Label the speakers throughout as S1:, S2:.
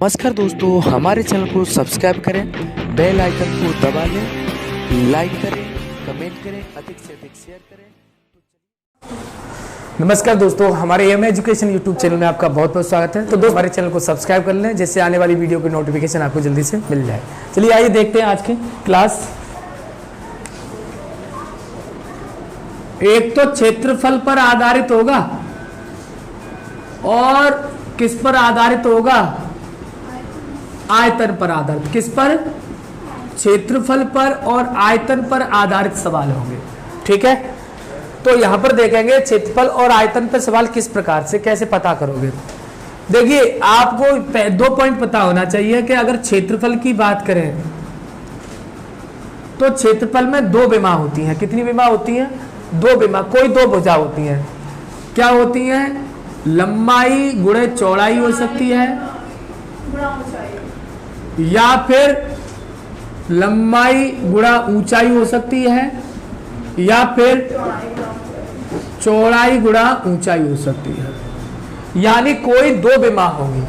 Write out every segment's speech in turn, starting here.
S1: नमस्कार दोस्तों, हमारे चैनल को सब्सक्राइब करें, बेल आइकन को दबा लें, लाइक करें, कमेंट करें, अधिक से अधिक शेयर करें।
S2: नमस्कार दोस्तों, हमारे एम एजुकेशन यूट्यूब चैनल में आपका बहुत बहुत स्वागत है। तो दोस्तों हमारे चैनल को सब्सक्राइब कर लें जिससे आने वाली वीडियो की नोटिफिकेशन आपको जल्दी से मिल जाए। चलिए आइए देखते हैं आज की क्लास। एक तो क्षेत्रफल पर आधारित होगा और किस पर आधारित होगा? आयतन पर आधारित। किस पर? क्षेत्रफल पर और आयतन पर आधारित सवाल होंगे। ठीक है, तो यहां पर देखेंगे क्षेत्रफल और आयतन पर सवाल किस प्रकार से कैसे पता करोगे। देखिए, आपको 2 पॉइंट पता होना चाहिए कि अगर क्षेत्रफल की बात करें तो क्षेत्रफल में 2 विमा होती हैं। कितनी विमा होती हैं? 2 विमा। कोई 2 भुजा होती हैं। क्या होती हैं? लंबाई गुणे चौड़ाई हो सकती है या फिर लंबाई गुणा ऊंचाई हो सकती है या फिर चौड़ाई गुणा ऊंचाई हो सकती है। यानी कोई 2 विमा होंगी।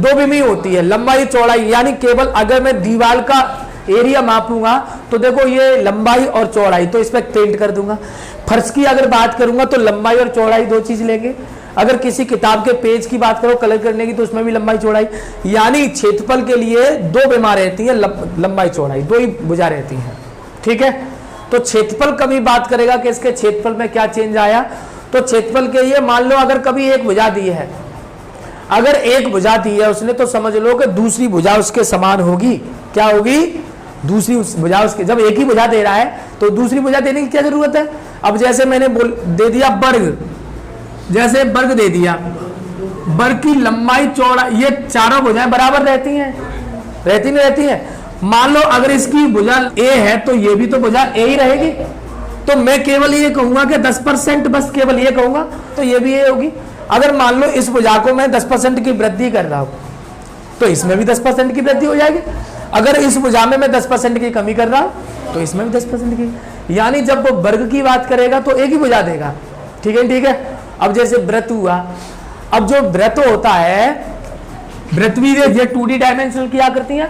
S2: 2 विमी होती है, लंबाई चौड़ाई। यानी केवल अगर मैं दीवार का एरिया मापूंगा तो देखो ये लंबाई और चौड़ाई, तो इस पर पेंट कर दूंगा। फर्श की अगर बात करूंगा तो लंबाई और चौड़ाई 2 चीज लेंगे। अगर किसी किताब के पेज की बात करो कलर करने की तो उसमें भी लंबाई चौड़ाई। यानी क्षेत्रफल के लिए 2 विमा रहती है, लंबाई चौड़ाई 2 ही भुजा रहती है। ठीक है, तो क्षेत्रफल कभी बात करेगा कि इसके क्षेत्रफल में क्या चेंज आया। तो क्षेत्रफल के लिए मान लो अगर कभी एक भुजा दी है, अगर एक भुजा दी है उसने, तो समझ लो कि दूसरी भुजा उसके समान होगी। क्या होगी? दूसरी भुजा उसके। जब एक ही भुजा दे रहा है तो दूसरी भुजा देने की क्या जरूरत है? अब जैसे मैंने दे दिया वर्ग, जैसे वर्ग दे दिया, वर्ग की लंबाई चौड़ाई, ये चारों भुजाएं बराबर रहती हैं, रहती नहीं रहती हैं। मान लो अगर इसकी भुजा ए है तो ये भी तो भुजा ए ही रहेगी। तो मैं केवल ये कहूंगा कि 10%, बस केवल ये कहूंगा तो ये भी ए होगी। अगर मान लो इस भुजा को मैं 10% की वृद्धि कर रहा हूं तो इसमें भी 10% की वृद्धि हो जाएगी। अगर इस भुजा में मैं 10% की कमी कर रहा हूं तो इसमें भी 10% की। यानी जब वो वर्ग की बात करेगा तो एक ही भुजा देगा। ठीक है, ठीक है। अब जैसे वृत्त हुआ, अब जो वृत्त होता है, वृत्त भी ये 2D डायमेंशनल की आकृति है।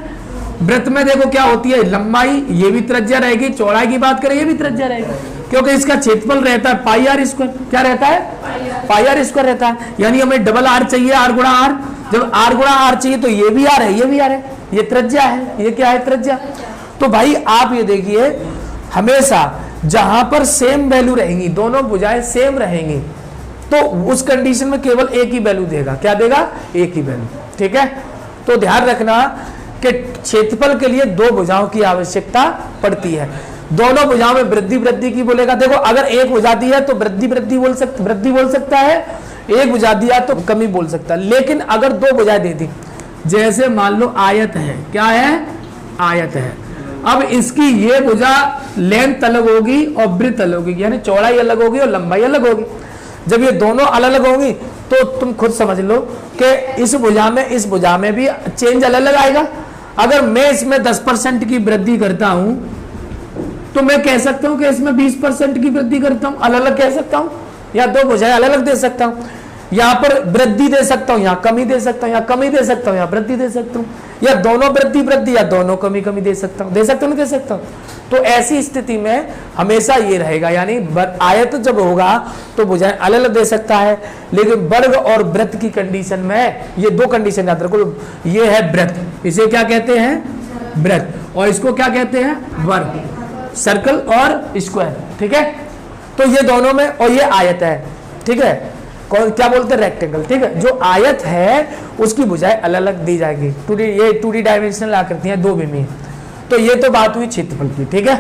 S2: वृत्त में देखो क्या होती है, लंबाई ये भी त्रिज्या रहेगी, चौड़ाई की बात करें ये भी त्रिज्या रहेगी, क्योंकि इसका क्षेत्रफल रहता है पाई आर स्क्वायर। क्या रहता है? पाई आर स्क्वायर रहता है। यानी हमें डबल आर चाहिए, आर गुणा आर। जब आर गुणा आर चाहिए तो ये भी आर है, ये भी आर है, ये त्रिज्या है। ये क्या है? त्रिज्या। तो भाई आप ये देखिए, हमेशा जहां पर सेम वैल्यू रहेंगी, दोनों भुजाएं सेम रहेंगी, तो उस कंडीशन में केवल एक ही वैल्यू देगा। क्या देगा? एक ही वैल्यू। ठीक है, तो ध्यान रखना कि क्षेत्रफल के लिए 2 भुजाओं की आवश्यकता पड़ती है। दोनों भुजाओं में वृद्धि वृद्धि की बोलेगा। देखो अगर एक भुजा दी है तो वृद्धि वृद्धि बोल सकता है, एक भुजा दिया तो कमी बोल सकता है। लेकिन अगर 2 भुजाएं दे दी, जैसे मान लो आयत है, क्या है? आयत है। अब इसकी ये भुजा लेंथ अलग होगी और ब्रेड्थ अलग होगी, यानी चौड़ाई अलग होगी और लंबाई अलग होगी। जब ये दोनों अलग अलग होंगी तो तुम खुद समझ लो कि इस भुजा में भी चेंज अलग अलग आएगा। अगर मैं इसमें 10% की वृद्धि करता हूं तो मैं कह सकता हूं कि इसमें 20% की वृद्धि करता हूं, अलग अलग कह सकता हूं, या 2 भुजाएं अलग अलग दे सकता हूं। यहां पर वृद्धि दे सकता हूं, यहां कमी दे सकता हूं, यहां कमी दे सकता हूं, यहां वृद्धि दे सकता हूं, या दोनों वृद्धि या दोनों कमी दे सकता हूं, नहीं दे सकता हूं। तो ऐसी स्थिति में हमेशा ये रहेगा, यानी आयत जब होगा तो भुजाएं अलग अलग दे सकता है। लेकिन वर्ग और वृत्त की कंडीशन में ये 2 कंडीशन याद रखो। ये है वृत्त, इसे क्या कहते हैं? वृत्त। और इसको क्या कहते हैं? वर्ग, सर्कल और स्क्वायर। ठीक है, तो ये दोनों में, और ये आयत है। ठीक है, कौन क्या बोलते हैं? रेक्टेंगल। ठीक है, जो आयत है उसकी भुजाएं अलग अलग दी जाएगी। 2D डायमेंशनल आकृतियां 2 विमी। तो ये तो बात हुई क्षेत्रफल की। ठीक है,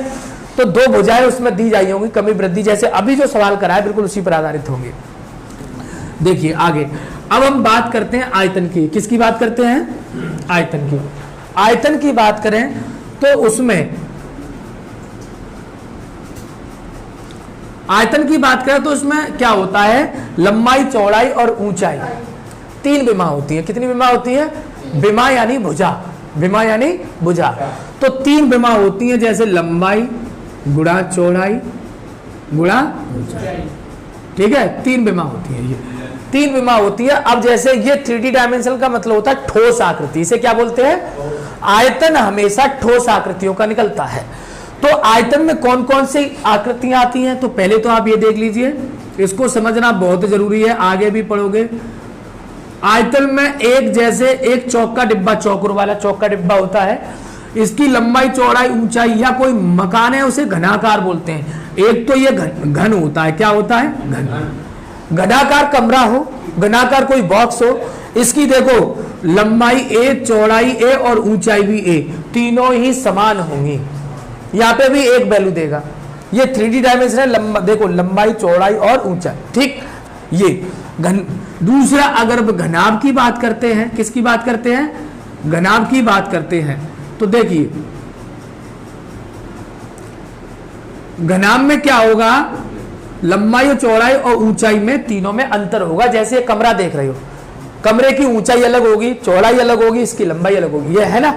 S2: तो 2 भुजाएं उसमें दी जाई होंगी, कमी वृद्धि जैसे अभी जो सवाल करा है बिल्कुल उसी पर आधारित होंगे। देखिए आगे, अब हम बात करते हैं आयतन की। किसकी बात करते हैं? आयतन की। आयतन की बात करें तो उसमें क्या होता है? लंबाई, चौड़ाई और ऊंचाई 3 विमा होती है। कितनी विमा होती है? विमा यानी भुजा, विमा यानी भुजा। तो 3 विमा होती हैं, जैसे लंबाई गुणा चौड़ाई गुणा ऊंचाई। ठीक है, 3 विमा होती है, ये 3 विमा होती है। अब जैसे ये 3D डायमेंशनल का मतलब होता है ठोस आकृति, इसे क्या बोलते हैं? आयतन हमेशा ठोस आकृतियों का निकलता है। तो आयतन में कौन कौन सी आकृतियां आती हैं? तो पहले तो आप ये देख लीजिए, इसको समझना बहुत जरूरी है, आगे भी पढ़ोगे। आयतन में एक जैसे एक चौक का डिब्बा, चौकोर वाला चौक का डिब्बा होता है, इसकी लंबाई चौड़ाई ऊंचाई, या कोई मकान है उसे घनाकार बोलते हैं। एक तो ये घन होता है, क्या होता है? घन। घनाकार कमरा हो, घनाकार कोई बॉक्स हो, इसकी देखो लंबाई ए, चौड़ाई ए और ऊंचाई भी ए, तीनों ही समान होंगी। यहाँ पे भी एक वैल्यू देगा। ये 3D डायमेंशन है, देखो लंबाई चौड़ाई और ऊंचाई, ठीक। ये घन। दूसरा, अगर घनाभ की बात करते हैं, किसकी बात करते हैं? घनाभ की बात करते हैं। तो देखिए घनाभ में क्या होगा? लंबाई और चौड़ाई और ऊंचाई में तीनों में अंतर होगा। जैसे कमरा देख रहे हो, कमरे की ऊंचाई अलग होगी, चौड़ाई अलग होगी, इसकी लंबाई अलग होगी, ये है ना।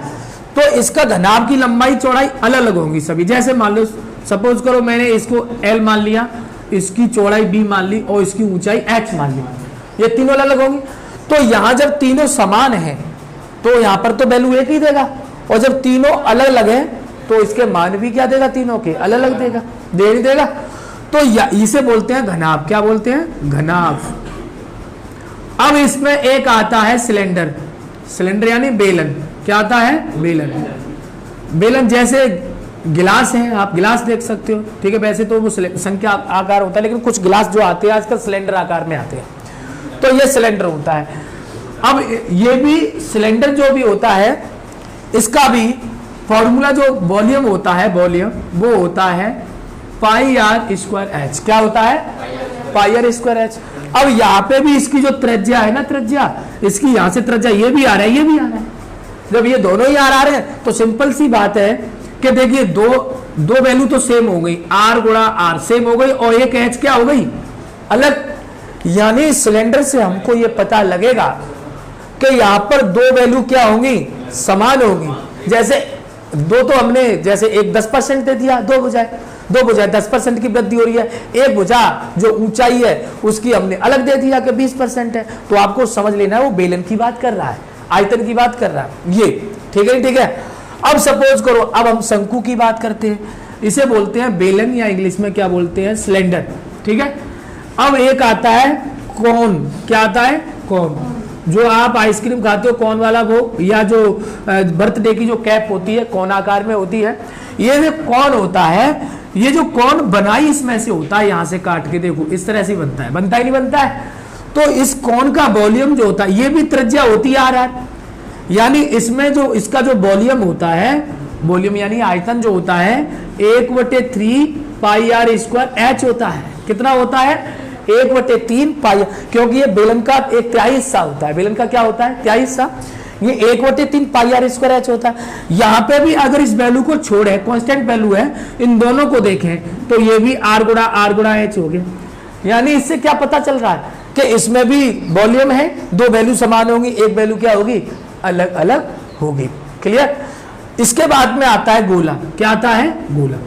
S2: तो इसका घनाभ की लंबाई चौड़ाई अलग अलग होगी सभी। जैसे मान लो, सपोज करो मैंने इसको L मान लिया, इसकी चौड़ाई B मान ली और इसकी ऊंचाई H मान ली, ये तीनों अलग अलग होंगी। तो यहां जब तीनों समान हैं तो यहां पर तो वैल्यू एक ही देगा, और जब तीनों अलग अलग हैं तो इसके मान भी क्या देगा? तीनों के अलग अलग देगा, दे नहीं देगा। तो इसे बोलते हैं घनाभ। क्या बोलते हैं? घनाभ। अब इसमें एक आता है सिलेंडर। सिलेंडर यानी बेलन। क्या आता है? बेलन। बेलन जैसे गिलास है, आप गिलास देख सकते हो, ठीक है। वैसे तो वो संख्या आकार होता है, लेकिन कुछ गिलास जो आते हैं आजकल सिलेंडर आकार में आते हैं, तो ये सिलेंडर होता है। अब ये भी सिलेंडर जो भी होता है, इसका भी फॉर्मूला जो वॉल्यूम होता है, वॉल्यूम वो होता है पाई आर स्क्वायर एच। क्या होता है? पाई आर स्क्वायर एच। अब यहाँ पे भी इसकी जो त्रिज्या है ना, त्रिज्या इसकी, यहां से त्रिज्या ये भी आ रहा है, ये भी आ रहा है। जब ये दोनों ही आ रहे हैं तो सिंपल सी बात है कि देखिए दो वैल्यू तो सेम हो गई, आर गुणा आर सेम हो गई, और एक एच क्या हो गई? अलग। यानी सिलेंडर से हमको ये पता लगेगा कि यहाँ पर दो वैल्यू क्या होंगी? समान होगी। जैसे दो तो हमने, जैसे एक 10% दे दिया, दो बुझाए 10% की वृद्धि हो रही है। एक बुझा जो ऊंचाई है उसकी हमने अलग दे दिया कि 20% है। तो आपको समझ लेना है वो बेलन की बात कर रहा है, आयतन की बात कर रहा है ये, ठीक है, ठीक है। अब सपोज करो, अब हम शंकु की बात करते हैं, इसे बोलते हैं बेलन, या इंग्लिश में क्या बोलते हैं? सिलेंडर, ठीक है। अब एक आता है कोन। क्या आता है? कोन। जो आप आइसक्रीम खाते हो कौन वाला वो, या जो बर्थडे की जो कैप होती है कौन आकार में होती है, ये जो कौन होता है, ये जो कौन बनाई इसमें से होता है, यहां से काट के देखो इस तरह से बनता है, बनता ही नहीं बनता है। तो इस कौन का वॉल्यूम जो होता है, ये भी त्रिज्या होती है आर, यानी इसमें जो इसका जो वॉल्यूम होता है, वॉल्यूम यानी आयतन जो होता है 1/3 पाई आर स्क्वायर एच होता है। कितना होता है? 1/3 पाई, क्योंकि ये बेलन का एक तिहाई हिस्सा होता है। बेलन का क्या होता है? तिहाई हिस्सा। ये 1/3 पाई आर स्क्वायर एच होता है। यहाँ पे भी अगर इस वैल्यू को छोड़े, कांस्टेंट वैल्यू है, इन दोनों को देखें तो ये भी आर गुणा एच हो गया। यानी इससे क्या पता चल रहा है कि इसमें भी वॉल्यूम है, दो वैल्यू समान होंगी, एक वैल्यू क्या होगी? अलग अलग होगी। क्लियर? इसके बाद में आता है गोला। क्या आता है? गोला।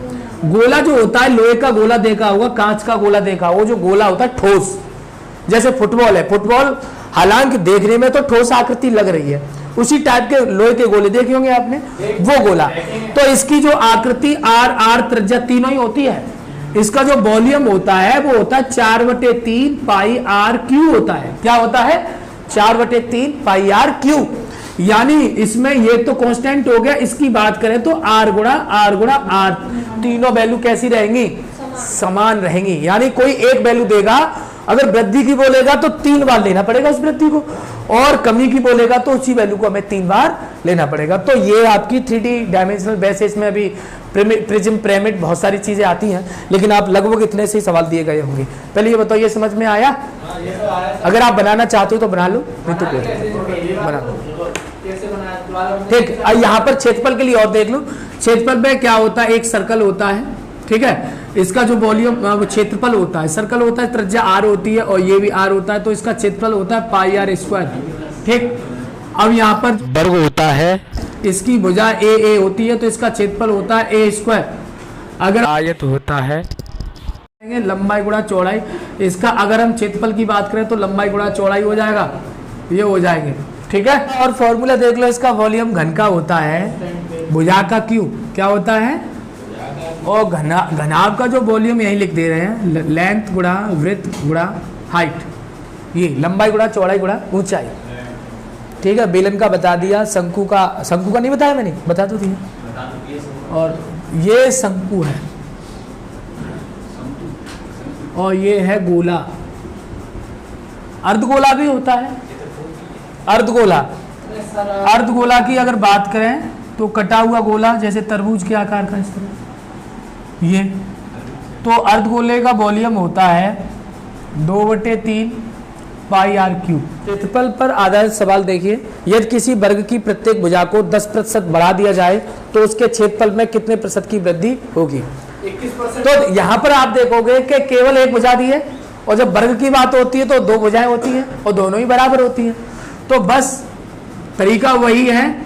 S2: गोला जो होता है, लोहे का गोला देखा होगा, कांच का गोला देखा होगा, जो गोला होता है ठोस, जैसे फुटबॉल है, फुटबॉल हालांकि देखने में तो ठोस आकृति लग रही है, उसी टाइप के लोहे के गोले देखे होंगे आपने, वो गोला। तो इसकी जो आकृति आर त्रिज्या तीनों ही होती है। इसका जो वॉल्यूम होता है वो होता है 4/3 पाई आर क्यू होता है। क्या होता है? 4/3 पाई आर क्यू। यानी इसमें ये तो कांस्टेंट हो गया, इसकी बात करें तो आर गुणा आर, तीनों वैल्यू कैसी रहेंगी? समान रहेंगी। यानी कोई एक वैल्यू देगा, अगर वृद्धि की बोलेगा तो 3 बार लेना पड़ेगा उस वृद्धि को, और कमी की बोलेगा तो उसी वैल्यू को हमें 3 बार लेना पड़ेगा। तो ये आपकी 3D डायमेंशनल बेसिस में अभी प्रिज्म, पिरामिड, बहुत सारी चीजें आती हैं, लेकिन आप लगभग इतने से ही सवाल दिए गए होंगे। पहले ये बताओ, ये समझ में आया? अगर आप बनाना चाहते हो तो बना लो, नहीं तो बना लो। ठीक। यहाँ पर क्षेत्रफल के लिए और देख लो। क्षेत्रफल में क्या होता है? एक सर्कल होता है, ठीक है। इसका जो वॉल्यूम क्षेत्रफल होता है, सर्कल होता है, त्रिज्या आर होती है और ये भी आर होता है, तो इसका क्षेत्रफल होता है पाई आर स्क्वायर। ठीक। अब यहाँ पर
S1: वर्ग होता है,
S2: इसकी भुजा ए होती है, तो इसका क्षेत्रफल होता है ए स्क्वायर। अगर
S1: आयत होता है,
S2: लंबाई गुणा चौड़ाई। इसका अगर हम क्षेत्रफल की बात करें तो लंबाई गुणा चौड़ाई हो जाएगा, ये हो जाएंगे, ठीक है। और फॉर्मूला देख लो इसका, वॉल्यूम घन का होता है भुजा का क्यू, क्या होता है, और घनाभ का जो वॉल्यूम यही लिख दे रहे हैं, लेंथ गुणा वृत्त गुणा हाइट, ये लंबाई गुणा चौड़ाई गुणा ऊंचाई, ठीक है। बेलन का बता दिया, शंकु का नहीं बताया मैंने, बता दो दिया। और ये शंकु है और ये है गोला, अर्धगोला भी होता है, अर्धगोला की अगर बात करें तो कटा हुआ गोला जैसे तरबूज के आकार का, इस तरह ये। तो अर्धगोले का वॉल्यूम होता है 2/3 पाई आर क्यूब। क्षेत्रफल पर आधारित सवाल देखिए, यदि किसी वर्ग की प्रत्येक भुजा को 10% बढ़ा दिया जाए तो उसके क्षेत्रफल में कितने प्रतिशत की वृद्धि होगी? 21%। तो यहाँ पर आप देखोगे कि केवल एक भुजा दी है, और जब वर्ग की बात होती है तो दो भुजाएं होती हैं और दोनों ही बराबर होती हैं। तो बस तरीका वही है,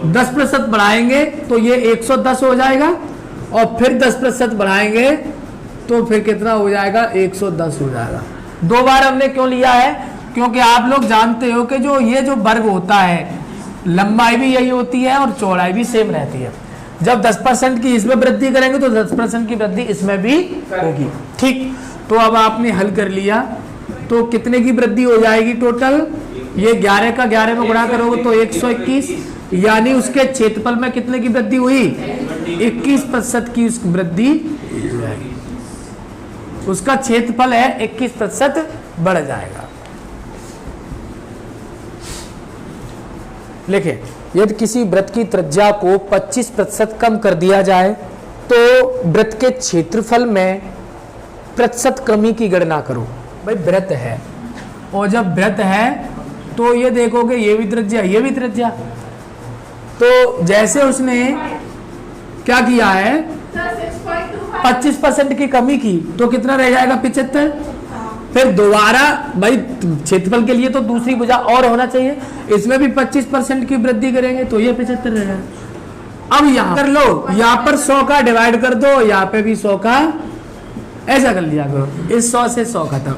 S2: 10% बढ़ाएंगे तो ये 110 हो जाएगा, और फिर 10% बढ़ाएंगे तो फिर कितना हो जाएगा, 110 हो जाएगा। दो बार हमने क्यों लिया है, क्योंकि आप लोग जानते हो कि ये जो वर्ग होता है लंबाई भी यही होती है और चौड़ाई भी सेम रहती है। जब 10% की इसमें वृद्धि करेंगे तो 10% की वृद्धि इसमें भी होगी, ठीक। तो अब आपने हल कर लिया, तो कितने की वृद्धि हो जाएगी टोटल, ये 11 का 11 में गुणा करोगे तो 121, यानी उसके क्षेत्रफल में कितने की वृद्धि हुई, 21% की वृद्धि, उसका क्षेत्रफल है 21% बढ़ जाएगा। लिखे, यदि किसी वृत्त की त्रिज्या को 25% कम कर दिया जाए तो वृत्त के क्षेत्रफल में प्रतिशत कमी की गणना करो। भाई वृत्त है, और जब वृत्त है तो ये देखोगे ये भी त्रिज्या ये भी त्रिज्या, तो जैसे उसने क्या किया है 25% की कमी की तो कितना रह जाएगा 75। फिर दोबारा भाई क्षेत्रफल के लिए तो दूसरी भुजा और होना चाहिए, इसमें भी 25% की वृद्धि करेंगे तो ये 75 रह जाएगा। अब यहां कर लो, यहाँ पर 100 का डिवाइड कर दो, यहाँ पे भी 100 का, ऐसा कर लिया करो, इस 100 से 100 खत्म,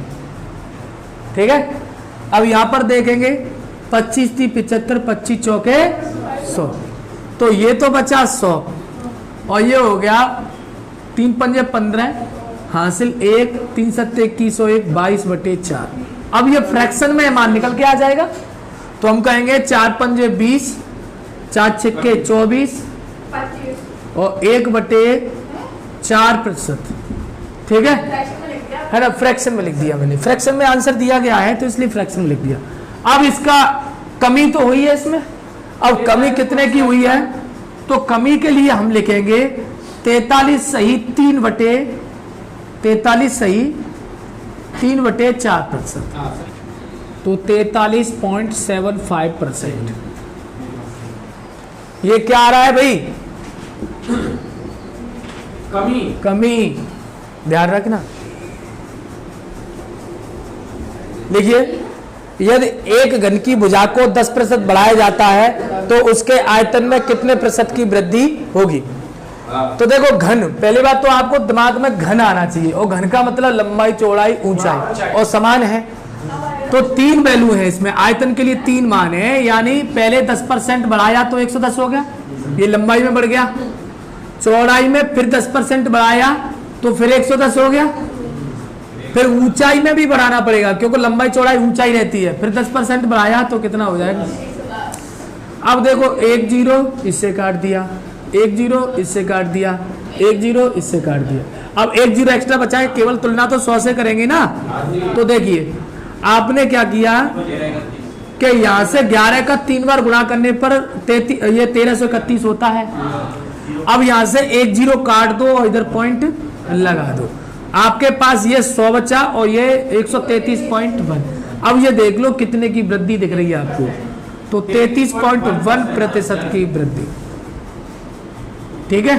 S2: ठीक है। अब यहाँ पर देखेंगे 25 थी 75, 25 चौके 100, तो ये तो बचा 100, और ये हो गया 3 पंजे 15 हासिल 1, 3 सत्ते 21, 1 22/4। अब ये फ्रैक्शन में मान निकल के आ जाएगा, तो हम कहेंगे 4 पंजे 20, 4 छक्के 24 और 1/4%, ठीक है ना। फ्रैक्शन में लिख दिया मैंने, फ्रैक्शन में आंसर दिया गया है तो इसलिए फ्रैक्शन में लिख दिया। अब इसका कमी तो हुई है इसमें, अब कमी कितने की हुई है, तो कमी के लिए हम लिखेंगे 43 सही 3/4%, तो 43.75%। ये क्या आ रहा है भाई, कमी, ध्यान रखना। लिखिए, यदि एक घन की भुजा को 10% बढ़ाया जाता है तो उसके आयतन में कितने प्रतिशत की वृद्धि होगी? तो देखो घन, पहली बात तो आपको दिमाग में घन आना चाहिए, और घन का मतलब लंबाई चौड़ाई ऊंचाई और समान है। तो 3 वैल्यू है इसमें, आयतन के लिए 3 मान है, यानी पहले 10% बढ़ाया तो 110 हो गया, ये लंबाई में बढ़ गया, चौड़ाई में फिर 10% बढ़ाया तो फिर 110 हो गया, फिर ऊंचाई में भी बढ़ाना पड़ेगा क्योंकि लंबाई चौड़ाई ऊंचाई रहती है, फिर 10% बढ़ाया तो कितना हो जाएगा। अब देखो 1 0 इससे काट दिया, 1 0 इससे काट दिया, 1 0 इससे काट दिया, अब 1 0 एक्स्ट्रा बचा है, केवल तुलना तो 100 से करेंगे ना। तो देखिए आपने क्या किया कि यहाँ से 11 का 3 बार गुणा करने पर ये 1331 होता है। अब यहाँ से 1 0 काट दो और इधर पॉइंट लगा दो, आपके पास ये 100 बचा और ये 133.1। अब ये देख लो कितने की वृद्धि दिख रही है आपको, तो 33.1% की वृद्धि, ठीक है।